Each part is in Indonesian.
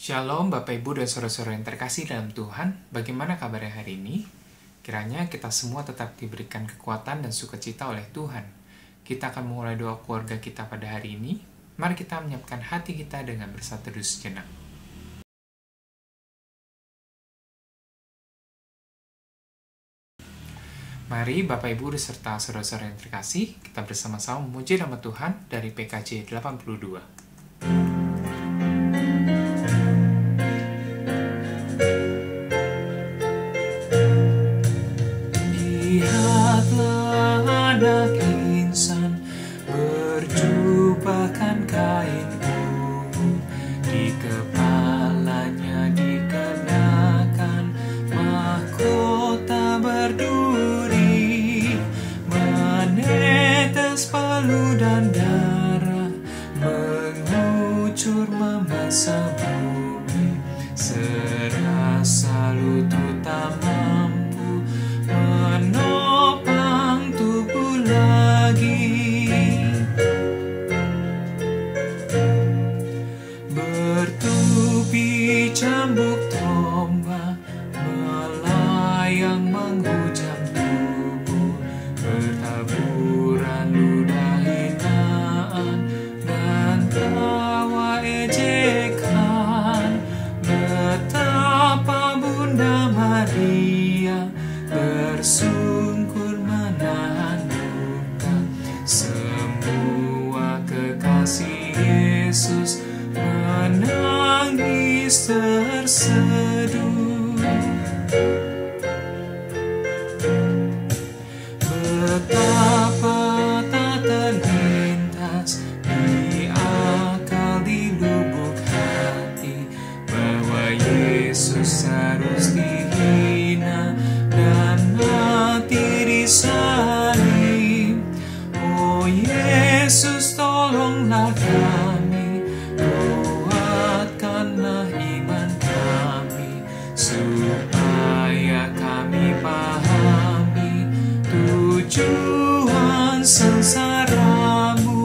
Shalom Bapak Ibu dan Saudara-saudara yang terkasih dalam Tuhan. Bagaimana kabarnya hari ini? Kiranya kita semua tetap diberikan kekuatan dan sukacita oleh Tuhan. Kita akan memulai doa keluarga kita pada hari ini. Mari kita menyiapkan hati kita dengan bersatu teduh sejenak. Mari Bapak Ibu beserta saudara-saudara yang terkasih, kita bersama-sama memuji nama Tuhan dari PKJ 82. Lihatlah anak insan berjubahkan kain ungu, di kepalanya dikenakan mahkota berduri, menetes palu dan darah mengucur membasah bumi, serasa lutut tak mampu menopang tubuh lagi. Bertubi cambuk tombak melayang menghujam tubuh, bertaburan ludah hinaan dan tawa ejekan. Betapa Bunda Maria bersungkur menahan duka, semua kekasih Yesus menangis terseduh. Betapa tak terlintas di akal, di lubuk hati, bahwa Yesus harus dihina dan mati disalib. Oh Yesus, tolonglah kami, kuatkanlah iman kami, supaya kami pahami tujuan sengsara-Mu.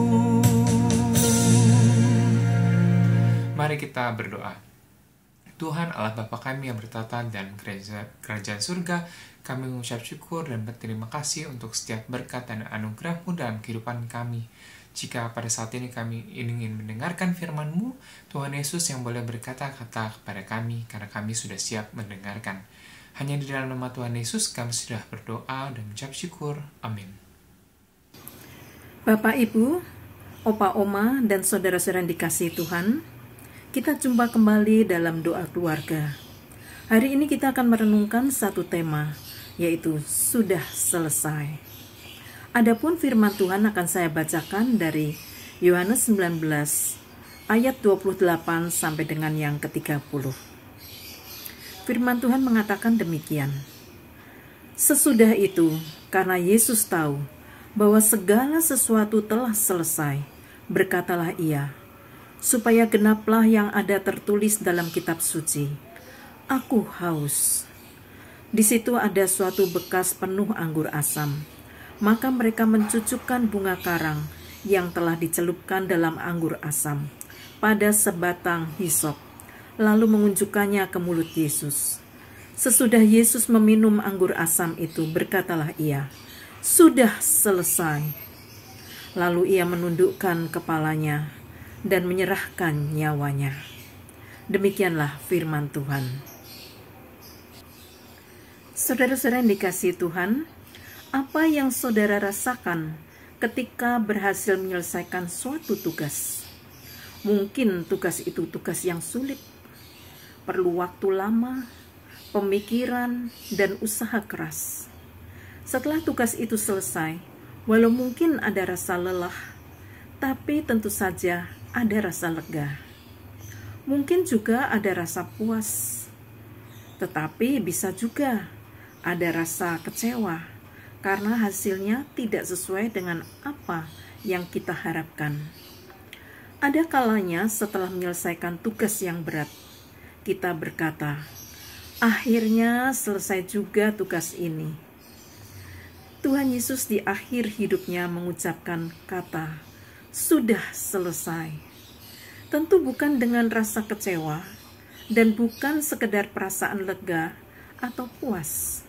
Mari kita berdoa. Tuhan Allah Bapa kami yang bertata dalam kerajaan surga, kami mengucap syukur dan berterima kasih untuk setiap berkat dan anugerah-Mu dalam kehidupan kami. Jika pada saat ini kami ingin mendengarkan firman-Mu, Tuhan Yesus yang boleh berkata-kata kepada kami, karena kami sudah siap mendengarkan. Hanya di dalam nama Tuhan Yesus kami sudah berdoa dan mengucap syukur. Amin. Bapak, Ibu, Opa, Oma, dan saudara-saudara yang dikasihi Tuhan, kita jumpa kembali dalam doa keluarga. Hari ini kita akan merenungkan satu tema, yaitu sudah selesai. Adapun firman Tuhan akan saya bacakan dari Yohanes 19 ayat 28 sampai dengan yang ke-30. Firman Tuhan mengatakan demikian. Sesudah itu, karena Yesus tahu bahwa segala sesuatu telah selesai, berkatalah Ia, supaya genaplah yang ada tertulis dalam kitab suci, Aku haus. Di situ ada suatu bekas penuh anggur asam. Maka mereka mencucukkan bunga karang yang telah dicelupkan dalam anggur asam pada sebatang hisop, lalu mengunjukkannya ke mulut Yesus. Sesudah Yesus meminum anggur asam itu, berkatalah Ia, Sudah selesai. Lalu Ia menundukkan kepalanya dan menyerahkan nyawanya. Demikianlah firman Tuhan. Saudara-saudara yang dikasihi Tuhan, apa yang saudara rasakan ketika berhasil menyelesaikan suatu tugas? Mungkin tugas itu tugas yang sulit, perlu waktu lama, pemikiran, dan usaha keras. Setelah tugas itu selesai, walau mungkin ada rasa lelah, tapi tentu saja ada rasa lega. Mungkin juga ada rasa puas, tetapi bisa juga ada rasa kecewa karena hasilnya tidak sesuai dengan apa yang kita harapkan. Ada kalanya setelah menyelesaikan tugas yang berat, kita berkata, akhirnya selesai juga tugas ini. Tuhan Yesus di akhir hidupnya mengucapkan kata, sudah selesai. Tentu bukan dengan rasa kecewa, dan bukan sekedar perasaan lega atau puas.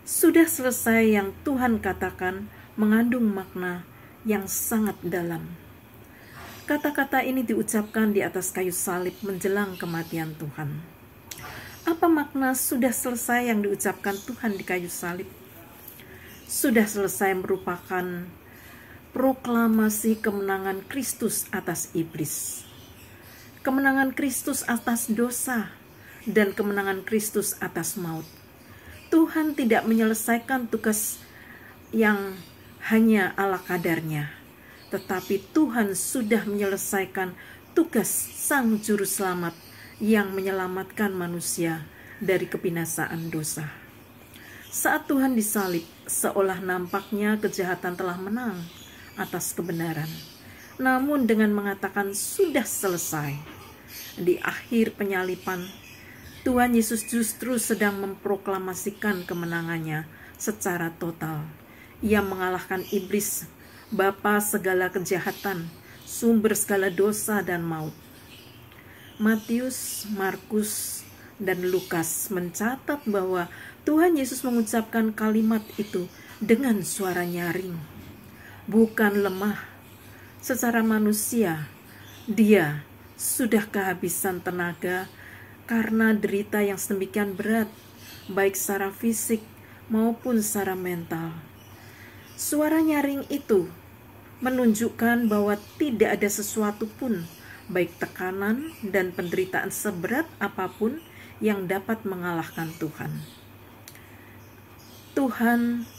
Sudah selesai yang Tuhan katakan mengandung makna yang sangat dalam. Kata-kata ini diucapkan di atas kayu salib menjelang kematian Tuhan. Apa makna sudah selesai yang diucapkan Tuhan di kayu salib? Sudah selesai merupakan proklamasi kemenangan Kristus atas iblis, kemenangan Kristus atas dosa, dan kemenangan Kristus atas maut. Tuhan tidak menyelesaikan tugas yang hanya ala kadarnya, tetapi Tuhan sudah menyelesaikan tugas Sang Juru Selamat yang menyelamatkan manusia dari kebinasaan dosa. Saat Tuhan disalib, seolah nampaknya kejahatan telah menang atas kebenaran. Namun dengan mengatakan sudah selesai, di akhir penyalipan, Tuhan Yesus justru sedang memproklamasikan kemenangannya secara total. Ia mengalahkan iblis, bapa segala kejahatan, sumber segala dosa dan maut. Matius, Markus, dan Lukas mencatat bahwa Tuhan Yesus mengucapkan kalimat itu dengan suara nyaring, bukan lemah. Secara manusia, dia sudah kehabisan tenaga karena derita yang sedemikian berat, baik secara fisik maupun secara mental. Suara nyaring itu menunjukkan bahwa tidak ada sesuatu pun, baik tekanan dan penderitaan seberat apapun, yang dapat mengalahkan Tuhan. Tuhan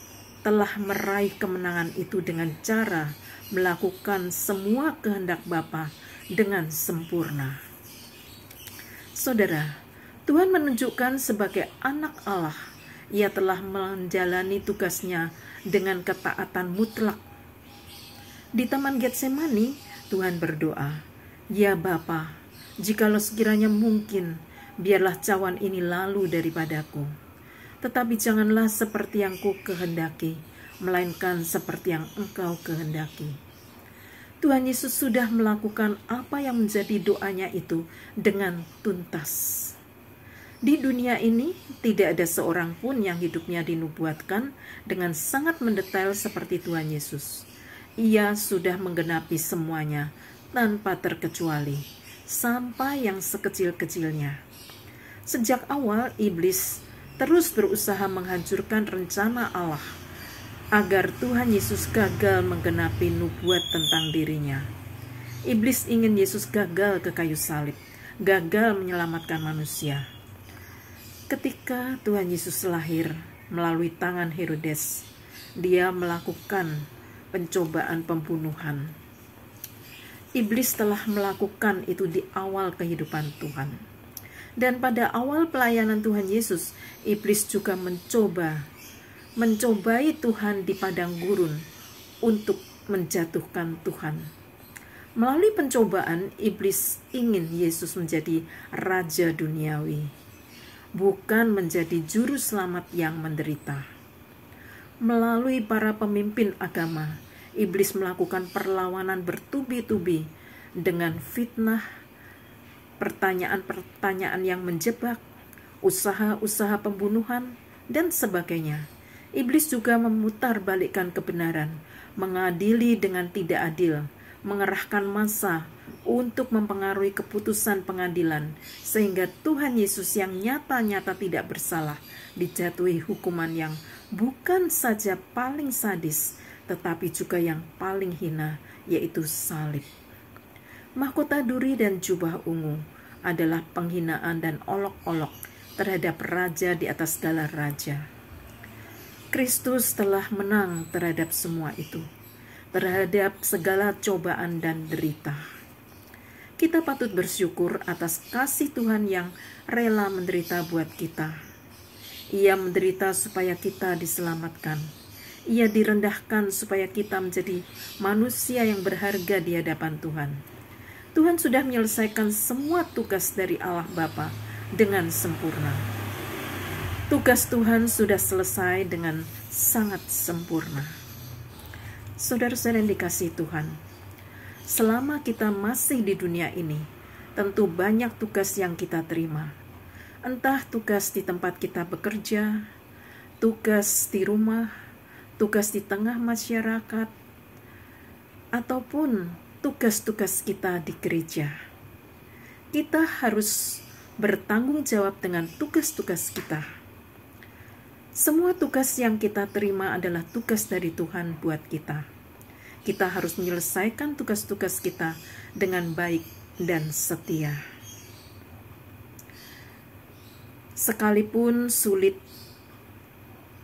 telah meraih kemenangan itu dengan cara melakukan semua kehendak Bapa dengan sempurna. Saudara, Tuhan menunjukkan sebagai anak Allah, Ia telah menjalani tugasnya dengan ketaatan mutlak. Di Taman Getsemani, Tuhan berdoa, "Ya Bapa, jikalau sekiranya mungkin, biarlah cawan ini lalu daripadaku. Tetapi janganlah seperti yang ku kehendaki, melainkan seperti yang Engkau kehendaki." Tuhan Yesus sudah melakukan apa yang menjadi doanya itu dengan tuntas. Di dunia ini tidak ada seorang pun yang hidupnya dinubuatkan dengan sangat mendetail seperti Tuhan Yesus. Ia sudah menggenapi semuanya tanpa terkecuali, sampai yang sekecil-kecilnya. Sejak awal, iblis terus berusaha menghancurkan rencana Allah agar Tuhan Yesus gagal menggenapi nubuat tentang dirinya. Iblis ingin Yesus gagal ke kayu salib, gagal menyelamatkan manusia. Ketika Tuhan Yesus lahir melalui tangan Herodes, dia melakukan pencobaan pembunuhan. Iblis telah melakukan itu di awal kehidupan Tuhan. Dan pada awal pelayanan Tuhan Yesus, iblis juga mencobai Tuhan di padang gurun untuk menjatuhkan Tuhan. Melalui pencobaan, iblis ingin Yesus menjadi raja duniawi, bukan menjadi juru selamat yang menderita. Melalui para pemimpin agama, iblis melakukan perlawanan bertubi-tubi dengan fitnah, pertanyaan-pertanyaan yang menjebak, usaha-usaha pembunuhan, dan sebagainya. Iblis juga memutarbalikkan kebenaran, mengadili dengan tidak adil, mengerahkan massa untuk mempengaruhi keputusan pengadilan, sehingga Tuhan Yesus yang nyata-nyata tidak bersalah dijatuhi hukuman yang bukan saja paling sadis, tetapi juga yang paling hina, yaitu salib. Mahkota duri dan jubah ungu adalah penghinaan dan olok-olok terhadap raja di atas segala raja. Kristus telah menang terhadap semua itu, terhadap segala cobaan dan derita. Kita patut bersyukur atas kasih Tuhan yang rela menderita buat kita. Ia menderita supaya kita diselamatkan. Ia direndahkan supaya kita menjadi manusia yang berharga di hadapan Tuhan. Tuhan sudah menyelesaikan semua tugas dari Allah Bapa dengan sempurna. Tugas Tuhan sudah selesai dengan sangat sempurna. Saudara-saudara yang dikasihi Tuhan, selama kita masih di dunia ini, tentu banyak tugas yang kita terima. Entah tugas di tempat kita bekerja, tugas di rumah, tugas di tengah masyarakat, ataupun tugas-tugas kita di gereja. Kita harus bertanggung jawab dengan tugas-tugas kita. Semua tugas yang kita terima adalah tugas dari Tuhan buat kita. Kita harus menyelesaikan tugas-tugas kita dengan baik dan setia. Sekalipun sulit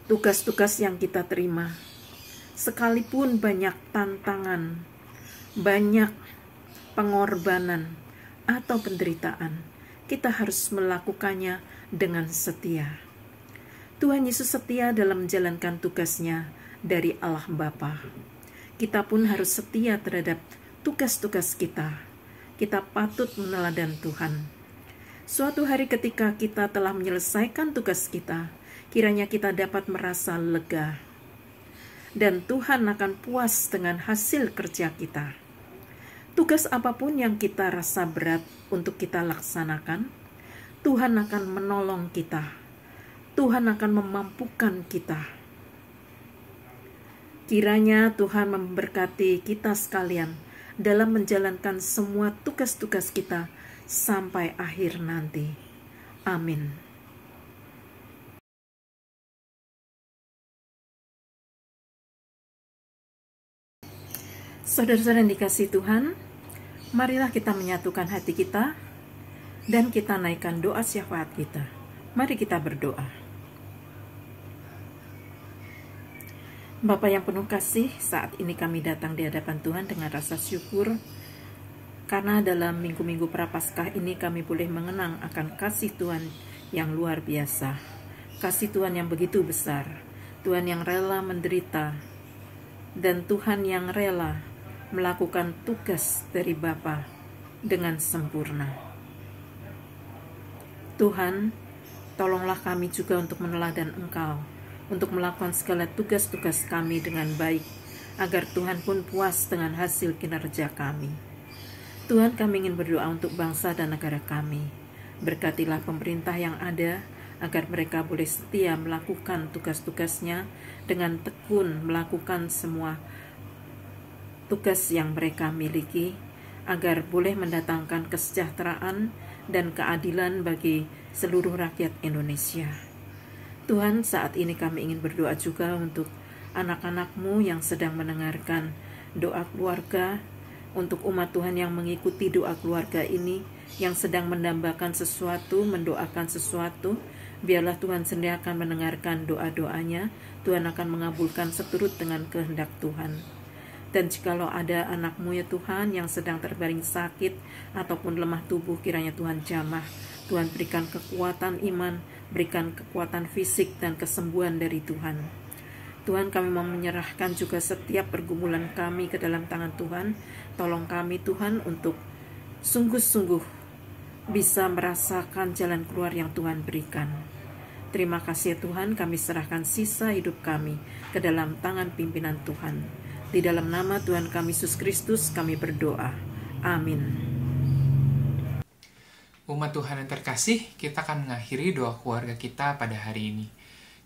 tugas-tugas yang kita terima, sekalipun banyak tantangan, banyak pengorbanan atau penderitaan, kita harus melakukannya dengan setia. Tuhan Yesus setia dalam menjalankan tugasnya dari Allah Bapa. Kita pun harus setia terhadap tugas-tugas kita. Kita patut meneladan Tuhan. Suatu hari ketika kita telah menyelesaikan tugas kita, kiranya kita dapat merasa lega. Dan Tuhan akan puas dengan hasil kerja kita. Tugas apapun yang kita rasa berat untuk kita laksanakan, Tuhan akan menolong kita. Tuhan akan memampukan kita. Kiranya Tuhan memberkati kita sekalian dalam menjalankan semua tugas-tugas kita sampai akhir nanti. Amin. Saudara-saudara yang dikasihi Tuhan, marilah kita menyatukan hati kita dan kita naikkan doa syafaat kita. Mari kita berdoa. Bapa yang penuh kasih, saat ini kami datang di hadapan Tuhan dengan rasa syukur karena dalam minggu-minggu Prapaskah ini kami boleh mengenang akan kasih Tuhan yang luar biasa. Kasih Tuhan yang begitu besar. Tuhan yang rela menderita. Dan Tuhan yang rela melakukan tugas dari Bapa dengan sempurna. Tuhan, tolonglah kami juga untuk meneladan Engkau, untuk melakukan segala tugas-tugas kami dengan baik, agar Tuhan pun puas dengan hasil kinerja kami. Tuhan, kami ingin berdoa untuk bangsa dan negara kami. Berkatilah pemerintah yang ada, agar mereka boleh setia melakukan tugas-tugasnya dengan tekun melakukan semua tugas yang mereka miliki, agar boleh mendatangkan kesejahteraan dan keadilan bagi seluruh rakyat Indonesia. Tuhan, saat ini kami ingin berdoa juga untuk anak-anak-Mu yang sedang mendengarkan doa keluarga, untuk umat Tuhan yang mengikuti doa keluarga ini, yang sedang mendambakan sesuatu, mendoakan sesuatu. Biarlah Tuhan sendiri akan mendengarkan doa-doanya. Tuhan akan mengabulkan seturut dengan kehendak Tuhan. Dan jikalau ada anak-Mu ya Tuhan yang sedang terbaring sakit ataupun lemah tubuh, kiranya Tuhan jamah. Tuhan berikan kekuatan iman, berikan kekuatan fisik dan kesembuhan dari Tuhan. Tuhan, kami mau menyerahkan juga setiap pergumulan kami ke dalam tangan Tuhan. Tolong kami Tuhan untuk sungguh-sungguh bisa merasakan jalan keluar yang Tuhan berikan. Terima kasih Tuhan, kami serahkan sisa hidup kami ke dalam tangan pimpinan Tuhan. Di dalam nama Tuhan kami Yesus Kristus kami berdoa. Amin. Umat Tuhan yang terkasih, kita akan mengakhiri doa keluarga kita pada hari ini.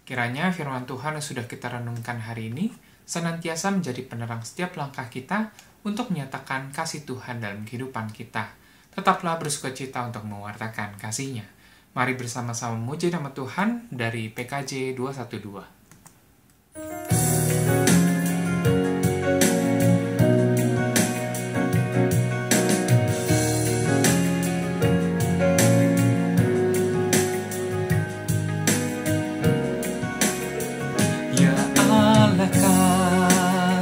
Kiranya firman Tuhan yang sudah kita renungkan hari ini senantiasa menjadi penerang setiap langkah kita untuk menyatakan kasih Tuhan dalam kehidupan kita. Tetaplah bersukacita untuk mewartakan kasih-Nya. Mari bersama-sama memuji nama Tuhan dari PKJ 212.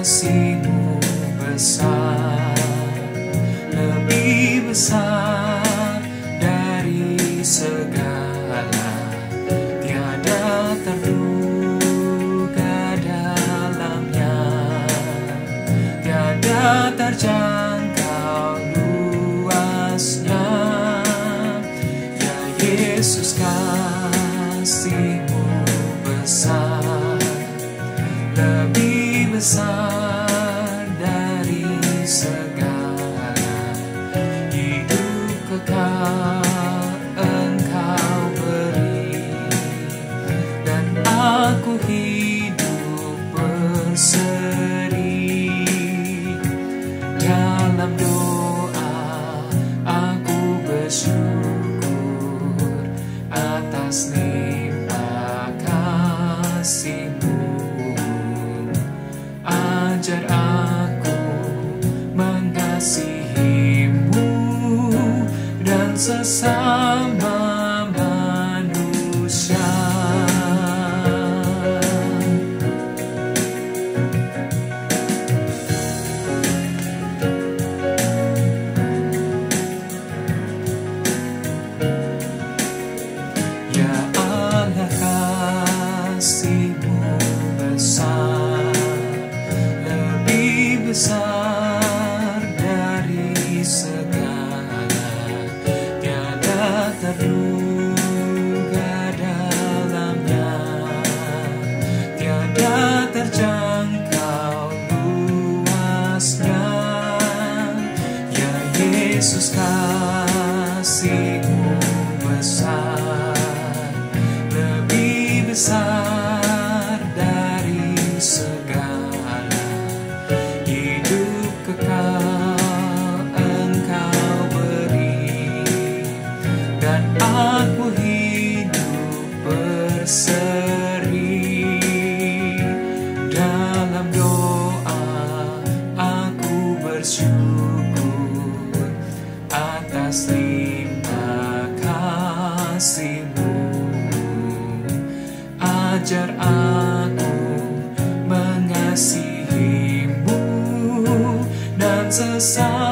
Kasih-Mu besar, lebih besar dari segala, tiada terduga dalamnya, tiada terjangkau luasnya. Ya Yesus, kasih-Mu besar, lebih besar dari segala, hidup kekal besar, lebih besar dari segala, tiada terduga dalamnya, tiada terjangkau luasnya. Ya Yesus, kasih-Mu besar, lebih besar dari segala, hidup kekal Engkau beri, dan aku hidup berseri. Dalam doa aku bersyukur atas limpah kasih-Mu. Ajar aku mengasihi-Mu dan sesama